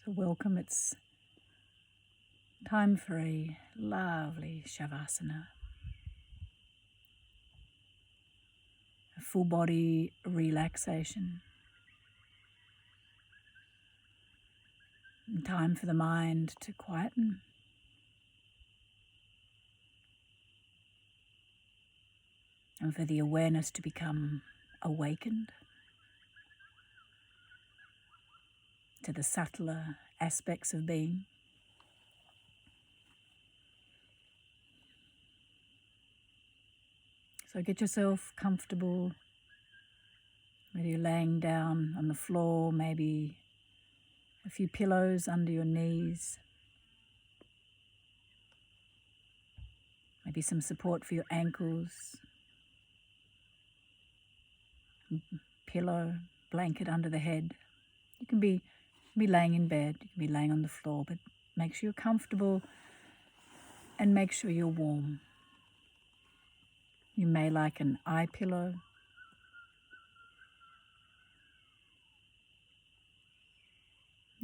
So welcome, it's time for a lovely Shavasana, a full body relaxation, and time for the mind to quieten, and for the awareness to become awakened to the subtler aspects of being. So get yourself comfortable, whether you're laying down on the floor, maybe a few pillows under your knees, maybe some support for your ankles, pillow, blanket under the head. You can be laying in bed, you can be laying on the floor, but make sure you're comfortable and make sure you're warm. You may like an eye pillow.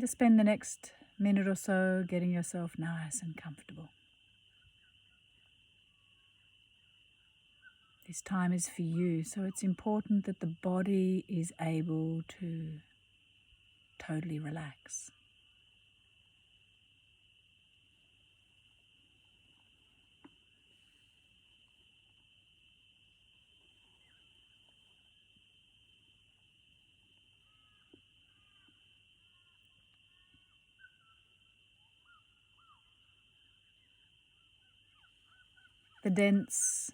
Just spend the next minute or so getting yourself nice and comfortable. This time is for you, so it's important that the body is able to totally relax. The dense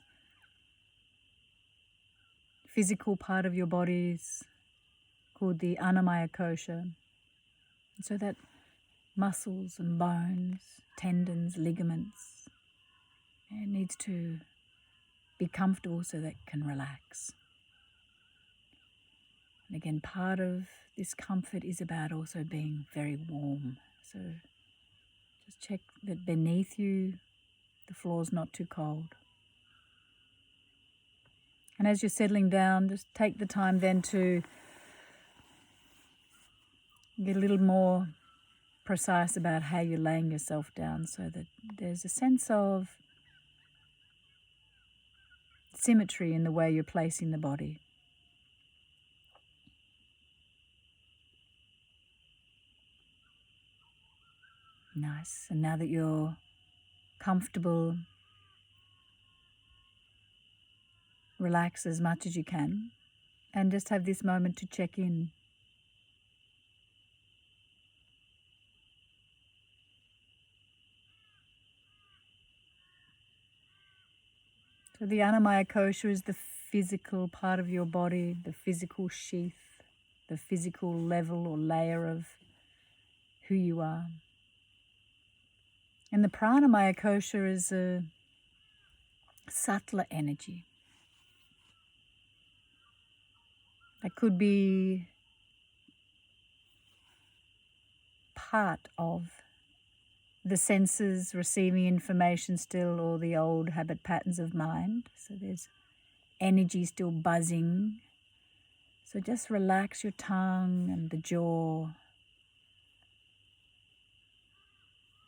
physical part of your body is called the annamaya kosha. So that muscles and bones, tendons, ligaments, it needs to be comfortable so that it can relax. And again, part of this comfort is about also being very warm. So just check that beneath you, the floor's not too cold. And as you're settling down, just take the time then to get a little more precise about how you're laying yourself down so that there's a sense of symmetry in the way you're placing the body. Nice. And now that you're comfortable, relax as much as you can and just have this moment to check in. So the annamaya kosha is the physical part of your body, the physical sheath, the physical level or layer of who you are. And the pranamaya kosha is a subtler energy. That could be part of the senses receiving information still, or the old habit patterns of mind. So there's energy still buzzing. So just relax your tongue and the jaw.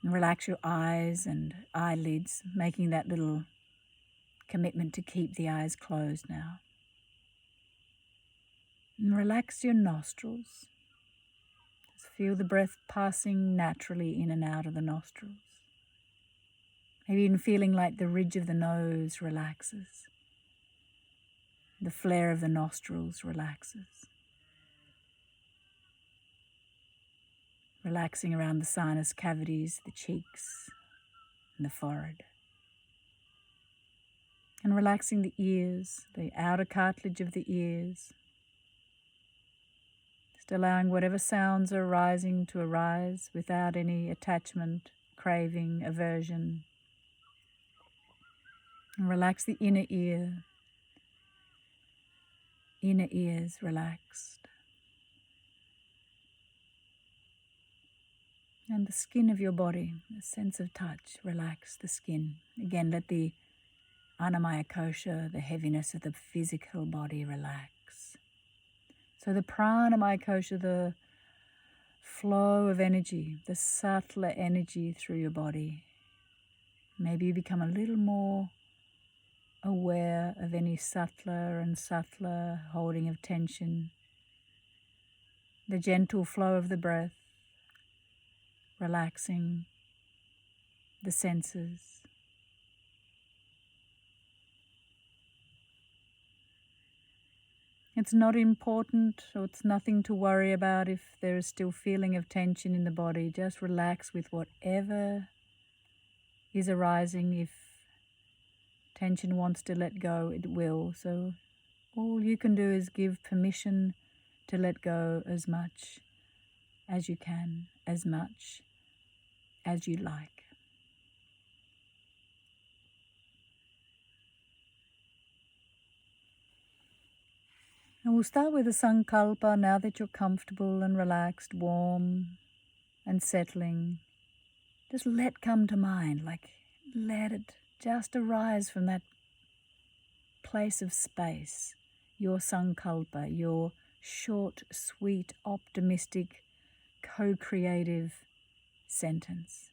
And relax your eyes and eyelids, making that little commitment to keep the eyes closed now. And relax your nostrils. Just feel the breath passing naturally in and out of the nostrils. Maybe even feeling like the ridge of the nose relaxes. The flare of the nostrils relaxes. Relaxing around the sinus cavities, the cheeks, and the forehead. And relaxing the ears, the outer cartilage of the ears. Just allowing whatever sounds are arising to arise without any attachment, craving, aversion. And relax the inner ear. Inner ears relaxed. And the skin of your body, the sense of touch, relax the skin. Again, let the annamaya kosha, the heaviness of the physical body, relax. So the pranamaya kosha, the flow of energy, the subtler energy through your body. Maybe you become a little more aware of any subtler and subtler holding of tension. The gentle flow of the breath, relaxing the senses. It's not important, or it's nothing to worry about if there is still feeling of tension in the body. Just relax with whatever is arising. If tension wants to let go, it will. So all you can do is give permission to let go as much as you can, as much as you like. And we'll start with a sankalpa now that you're comfortable and relaxed, warm and settling. Just let come to mind, like let it just arise from that place of space. Your sankalpa, your short, sweet, optimistic, co-creative sentence.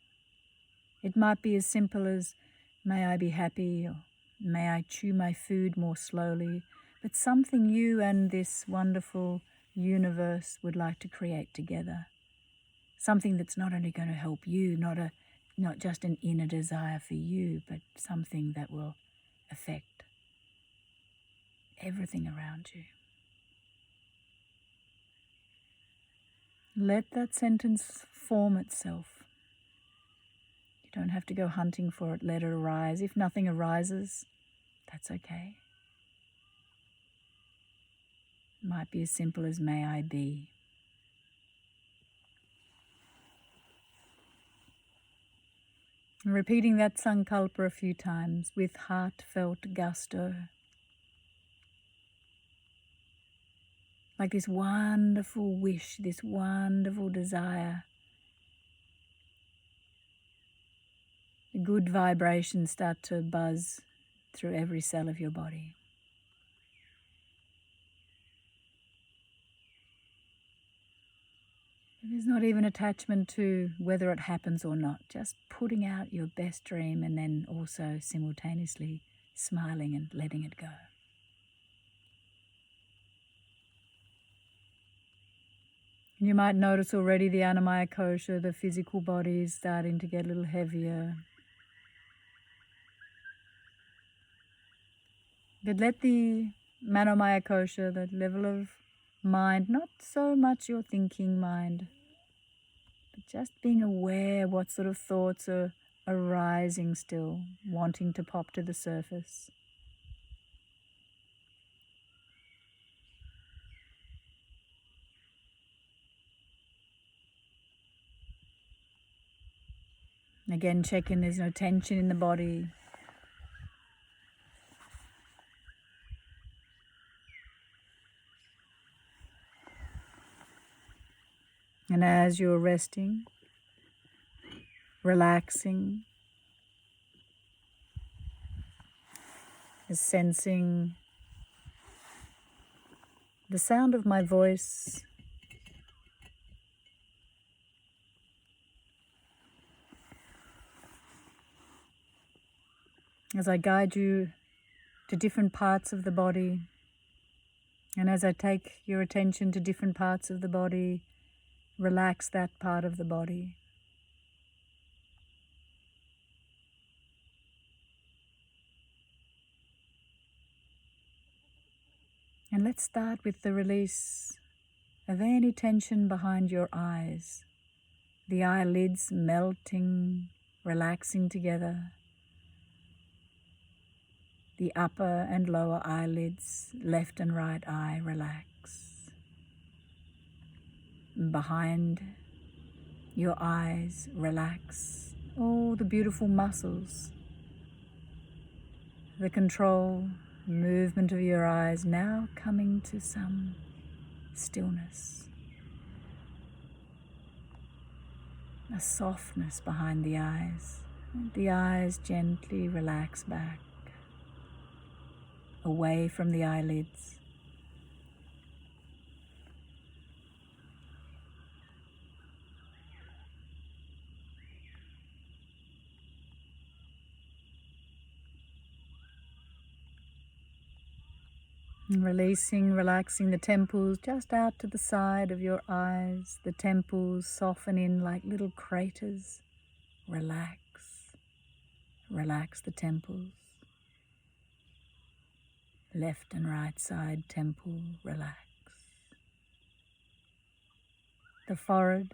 It might be as simple as, may I be happy, or may I chew my food more slowly, but something you and this wonderful universe would like to create together. Something that's not only going to help you, not just an inner desire for you, but something that will affect everything around you. Let that sentence form itself. You don't have to go hunting for it, let it arise. If nothing arises, that's okay. It might be as simple as, may I be. And repeating that sankalpa a few times with heartfelt gusto. Like this wonderful wish, this wonderful desire. The good vibrations start to buzz through every cell of your body. There's not even attachment to whether it happens or not, just putting out your best dream and then also simultaneously smiling and letting it go. You might notice already the Annamaya Kosha, the physical body is starting to get a little heavier. But let the Manomaya Kosha, that level of mind, not so much your thinking mind, but just being aware what sort of thoughts are arising still, wanting to pop to the surface. Again, check in, there's no tension in the body. And as you're resting, relaxing, is sensing the sound of my voice as I guide you to different parts of the body. And as I take your attention to different parts of the body, relax that part of the body. And let's start with the release of any tension behind your eyes. The eyelids melting, relaxing together. The upper and lower eyelids, left and right eye, relax. Behind your eyes, relax. All the beautiful muscles. The control, movement of your eyes now coming to some stillness. A softness behind the eyes. The eyes gently relax back, away from the eyelids. And releasing, relaxing the temples just out to the side of your eyes. The temples soften in like little craters. Relax. Relax the temples. Left and right side temple, relax. The forehead.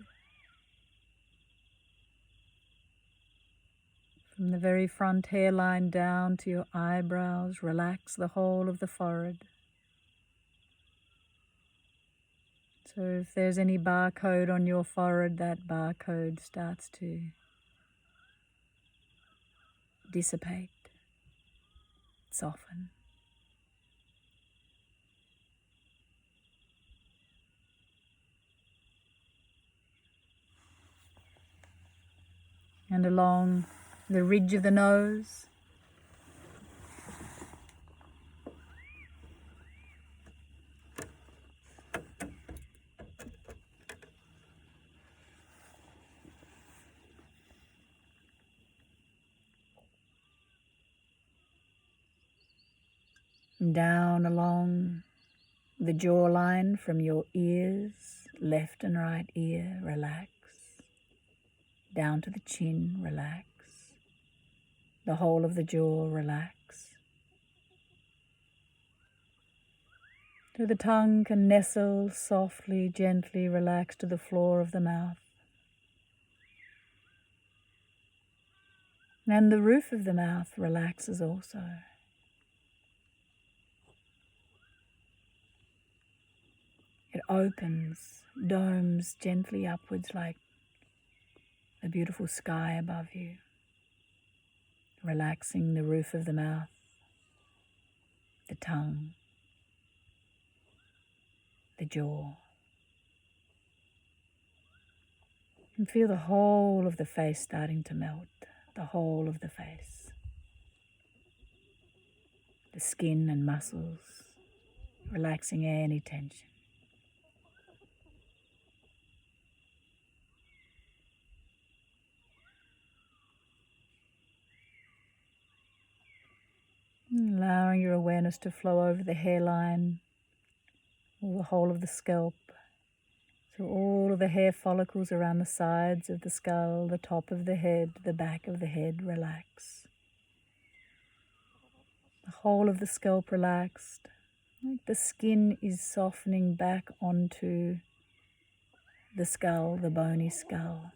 From the very front hairline down to your eyebrows, relax the whole of the forehead. So if there's any barcode on your forehead, that barcode starts to dissipate, soften. And along the ridge of the nose, down along the jawline from your ears, left and right ear, relax. Down to the chin, relax. The whole of the jaw, relax. So the tongue can nestle softly, gently, relax to the floor of the mouth. And the roof of the mouth relaxes also. It opens, domes gently upwards like the beautiful sky above you, relaxing the roof of the mouth, the tongue, the jaw. And feel the whole of the face starting to melt, the whole of the face. The skin and muscles, relaxing any tension. Allowing your awareness to flow over the hairline, or the whole of the scalp. So all of the hair follicles around the sides of the skull, the top of the head, the back of the head, relax. The whole of the scalp relaxed. Like the skin is softening back onto the skull, the bony skull.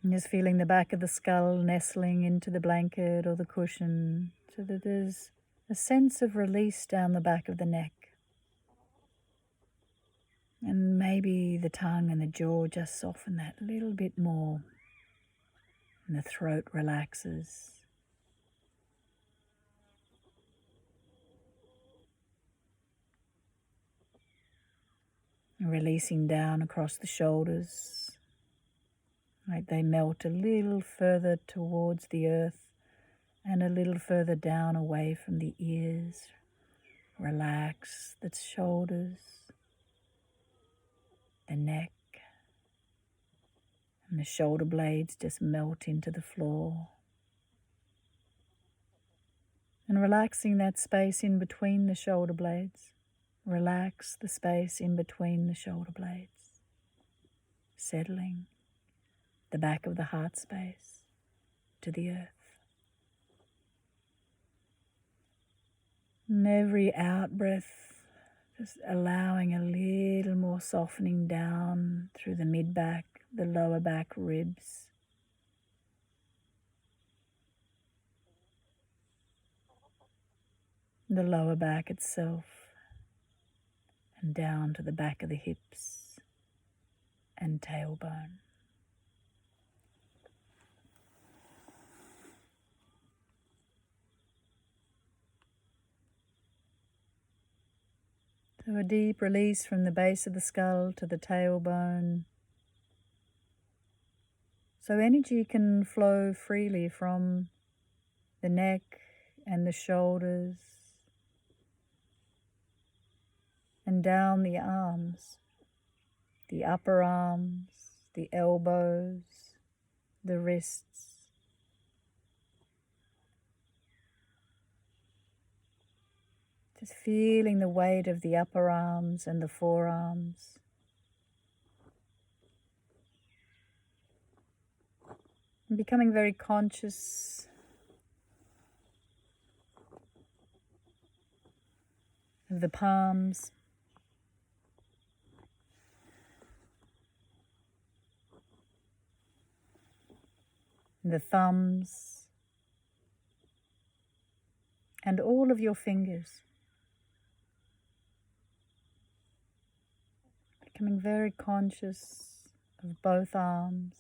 And just feeling the back of the skull nestling into the blanket or the cushion, so that there's a sense of release down the back of the neck. And maybe the tongue and the jaw just soften that a little bit more. And the throat relaxes. And releasing down across the shoulders, like they melt a little further towards the earth and a little further down away from the ears. Relax the shoulders, the neck, and the shoulder blades just melt into the floor. And relaxing that space in between the shoulder blades. Relax the space in between the shoulder blades. Settling the back of the heart space to the earth. And every out breath, just allowing a little more softening down through the mid-back, the lower back ribs. The lower back itself, and down to the back of the hips and tailbone. So a deep release from the base of the skull to the tailbone. So energy can flow freely from the neck and the shoulders and down the arms, the upper arms, the elbows, the wrists. Just feeling the weight of the upper arms and the forearms. And becoming very conscious of the palms, the thumbs, and all of your fingers. Becoming very conscious of both arms,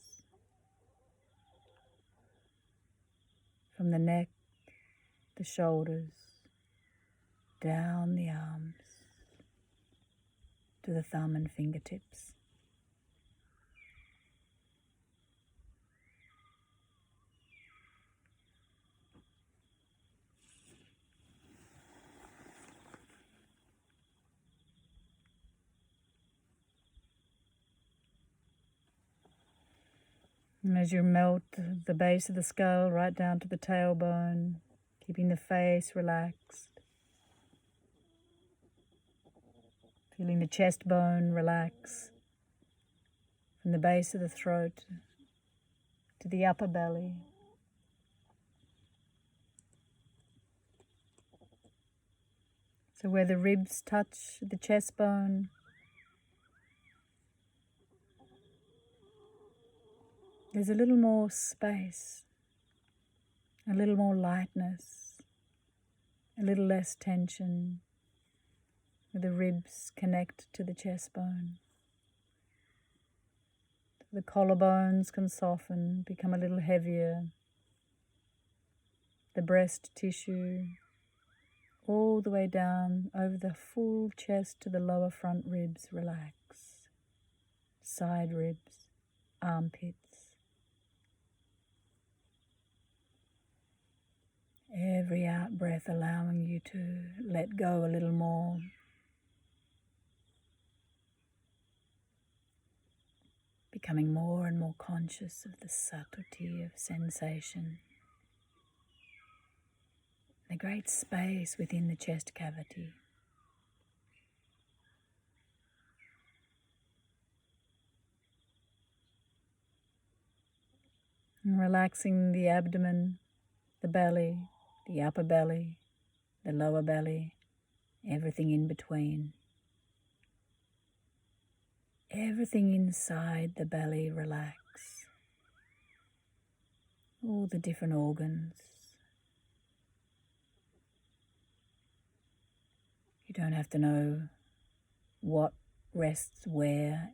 from the neck, the shoulders, down the arms, to the thumb and fingertips. And as you melt the base of the skull right down to the tailbone, keeping the face relaxed, feeling the chest bone relax from the base of the throat to the upper belly. So where the ribs touch the chest bone, there's a little more space, a little more lightness, a little less tension, where the ribs connect to the chest bone. The collarbones can soften, become a little heavier. The breast tissue, all the way down over the full chest to the lower front ribs, relax. Side ribs, armpits. Every out breath allowing you to let go a little more. Becoming more and more conscious of the subtlety of sensation. The great space within the chest cavity. And relaxing the abdomen, the belly, the upper belly, the lower belly, everything in between. Everything inside the belly relax. All the different organs. You don't have to know what rests where.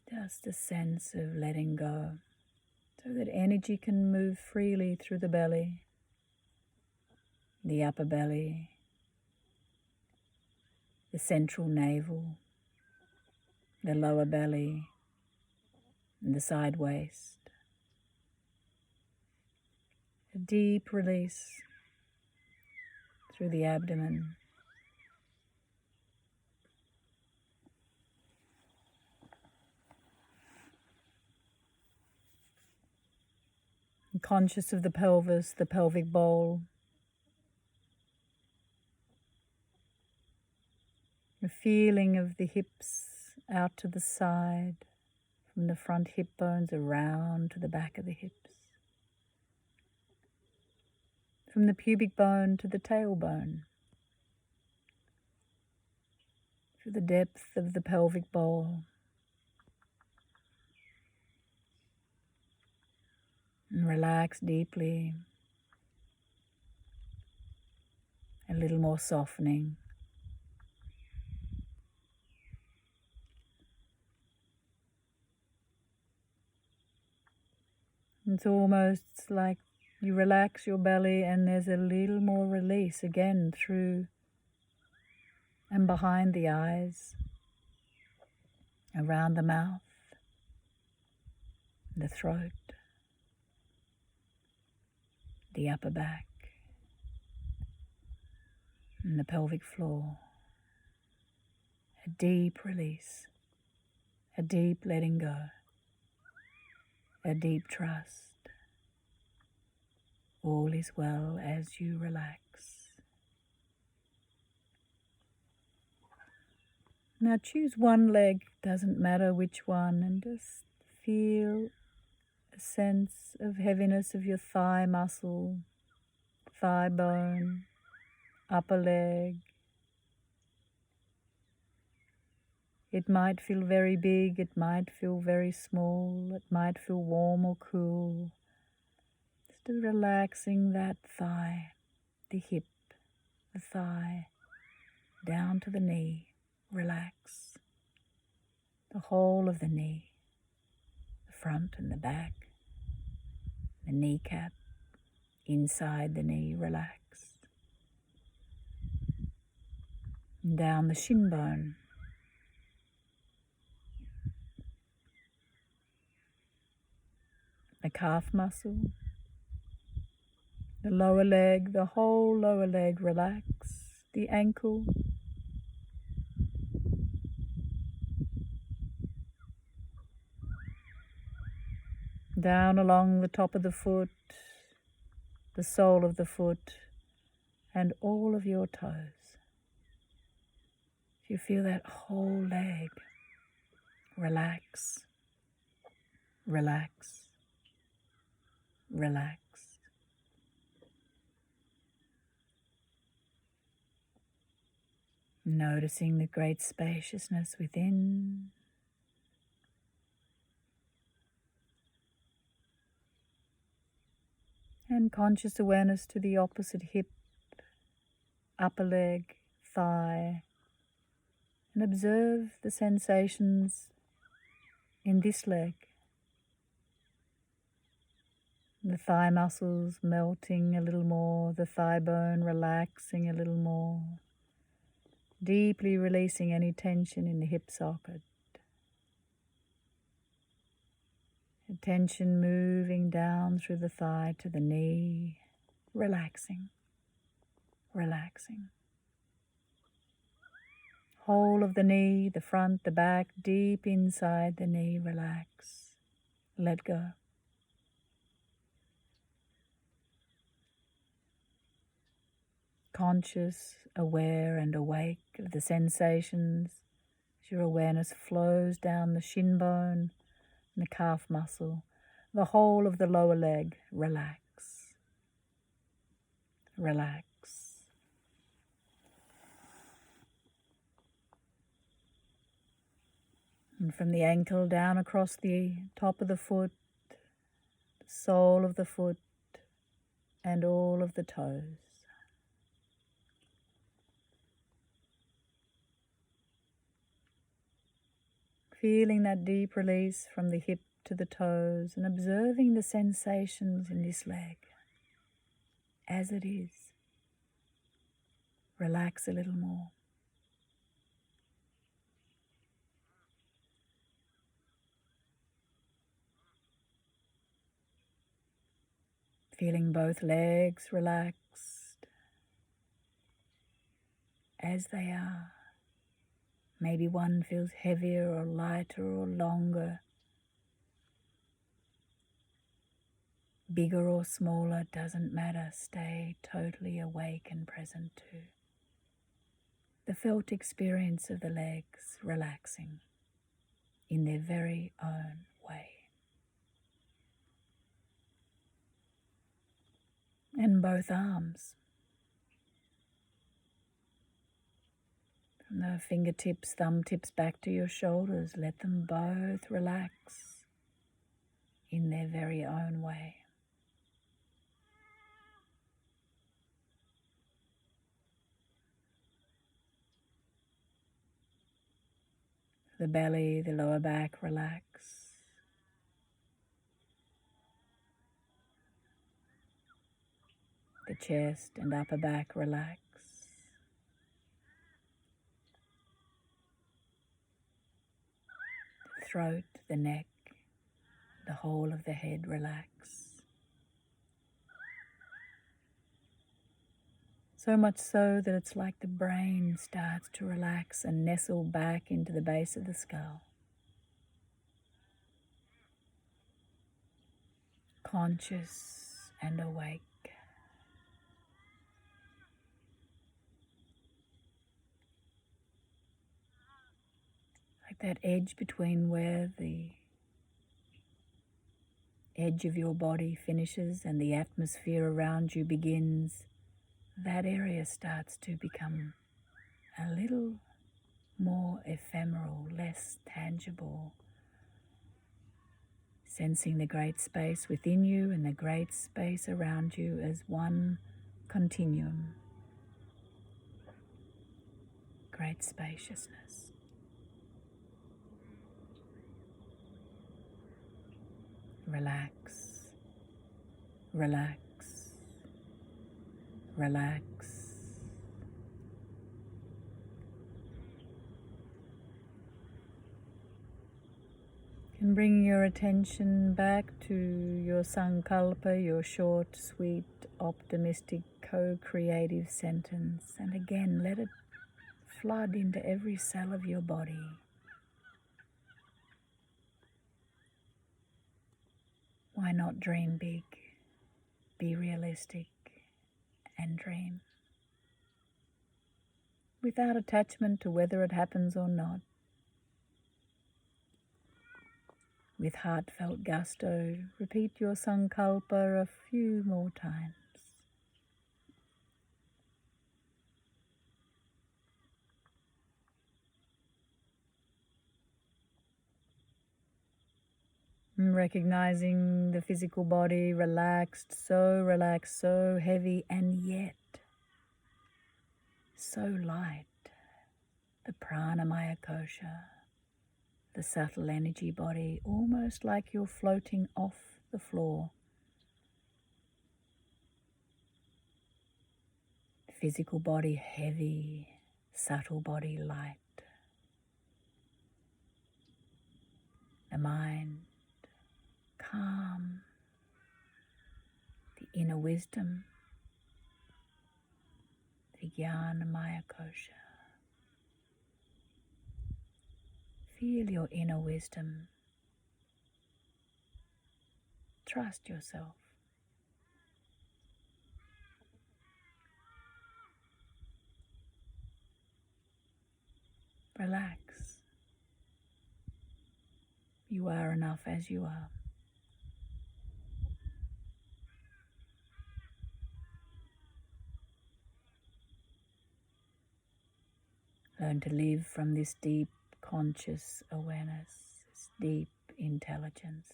Just a sense of letting go, so that energy can move freely through the belly, the upper belly, the central navel, the lower belly, and the side waist. A deep release through the abdomen. And conscious of the pelvis, the pelvic bowl. The feeling of the hips out to the side, from the front hip bones around to the back of the hips. From the pubic bone to the tailbone. To the depth of the pelvic bowl. And relax deeply. A little more softening. It's almost like you relax your belly and there's a little more release again through and behind the eyes, around the mouth, the throat, the upper back, and the pelvic floor. a deep release, a deep letting go, a deep trust. All is well as you relax. Now choose one leg, doesn't matter which one, and just feel a sense of heaviness of your thigh muscle, thigh bone, upper leg. It might feel very big, it might feel very small, it might feel warm or cool. Just relaxing that thigh, the hip, the thigh, down to the knee. Relax the whole of the knee, the front and the back, the kneecap, inside the knee, relax. And down the shin bone, the calf muscle, the lower leg, the whole lower leg, relax. The ankle, down along the top of the foot, the sole of the foot, and all of your toes. If you feel that whole leg, relax, relax, relax. Noticing the great spaciousness within. And conscious awareness to the opposite hip, upper leg, thigh, and observe the sensations in this leg. The thigh muscles melting a little more, the thigh bone relaxing a little more, deeply releasing any tension in the hip socket. The tension moving down through the thigh to the knee, relaxing, relaxing. Whole of the knee, the front, the back, deep inside the knee, relax, let go. Conscious, aware and awake of the sensations as your awareness flows down the shin bone and the calf muscle, the whole of the lower leg, relax, relax. And from the ankle down across the top of the foot, the sole of the foot, and all of the toes. Feeling that deep release from the hip to the toes and observing the sensations in this leg as it is. Relax a little more. Feeling both legs relaxed as they are. Maybe one feels heavier or lighter or longer, bigger or smaller, doesn't matter. Stay totally awake and present to the felt experience of the legs relaxing in their very own way. And both arms. From the fingertips, thumb tips back to your shoulders, let them both relax in their very own way. The belly, the lower back, relax. The chest and upper back, relax. The throat, the neck, the whole of the head, relax. So much so that it's like the brain starts to relax and nestle back into the base of the skull. Conscious and awake. Like that edge between where the edge of your body finishes and the atmosphere around you begins, that area starts to become a little more ephemeral, less tangible, sensing the great space within you and the great space around you as one continuum. Great spaciousness. Relax, relax, relax. And bring your attention back to your sankalpa, your short, sweet, optimistic, co-creative sentence. And again, let it flood into every cell of your body. Why not dream big? Be realistic and dream. Without attachment to whether it happens or not. With heartfelt gusto, repeat your sankalpa a few more times. Recognizing the physical body relaxed, so heavy, and yet so light. The pranamaya kosha, the subtle energy body, almost like you're floating off the floor. Physical body heavy, subtle body light. The mind calm, the inner wisdom, the jnanamaya kosha. Feel your inner wisdom. Trust yourself. Relax. You are enough as you are. Learn to live from this deep conscious awareness, this deep intelligence.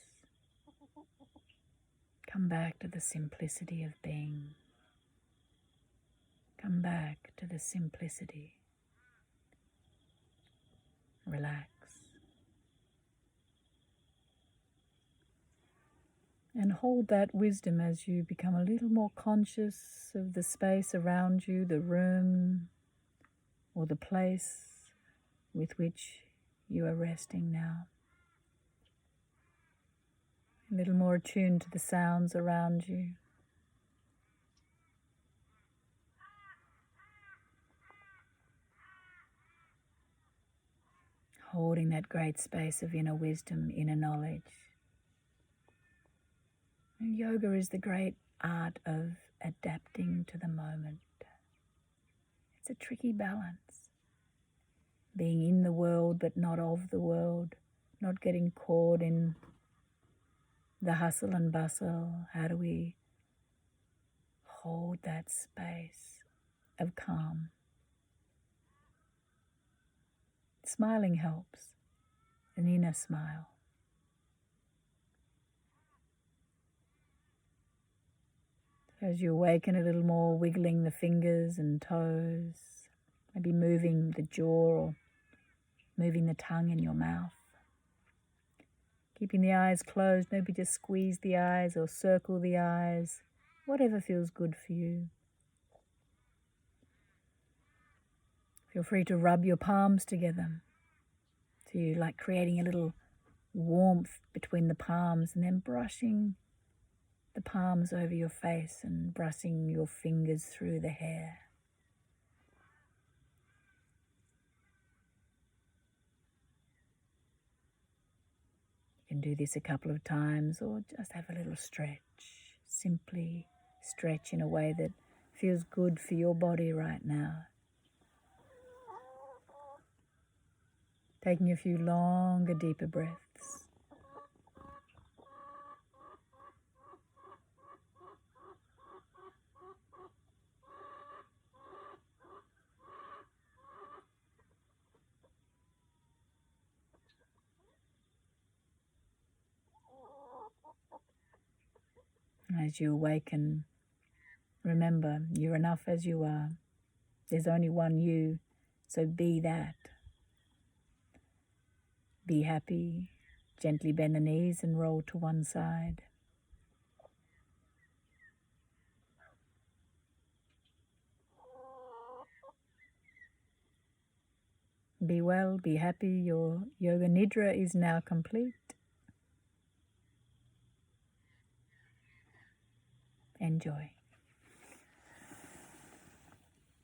Come back to the simplicity of being. Come back to the simplicity. Relax. And hold that wisdom as you become a little more conscious of the space around you, the room or the place with which you are resting now. A little more attuned to the sounds around you. Holding that great space of inner wisdom, inner knowledge. And yoga is the great art of adapting to the moment. It's a tricky balance. Being in the world but not of the world, not getting caught in the hustle and bustle. How do we hold that space of calm? Smiling helps, an inner smile. As you awaken a little more, wiggling the fingers and toes, maybe moving the jaw or moving the tongue in your mouth. Keeping the eyes closed, maybe just squeeze the eyes or circle the eyes, whatever feels good for you. Feel free to rub your palms together. So you're like creating a little warmth between the palms and then brushing the palms over your face and brushing your fingers through the hair. can do this a couple of times or just have a little stretch. Simply stretch in a way that feels good for your body right now. Taking a few longer, deeper breaths. As you awaken, remember, you're enough as you are. There's only one you, so be that. Be happy. Gently bend the knees and roll to one side. Be well, be happy. Your yoga nidra is now complete. Enjoy.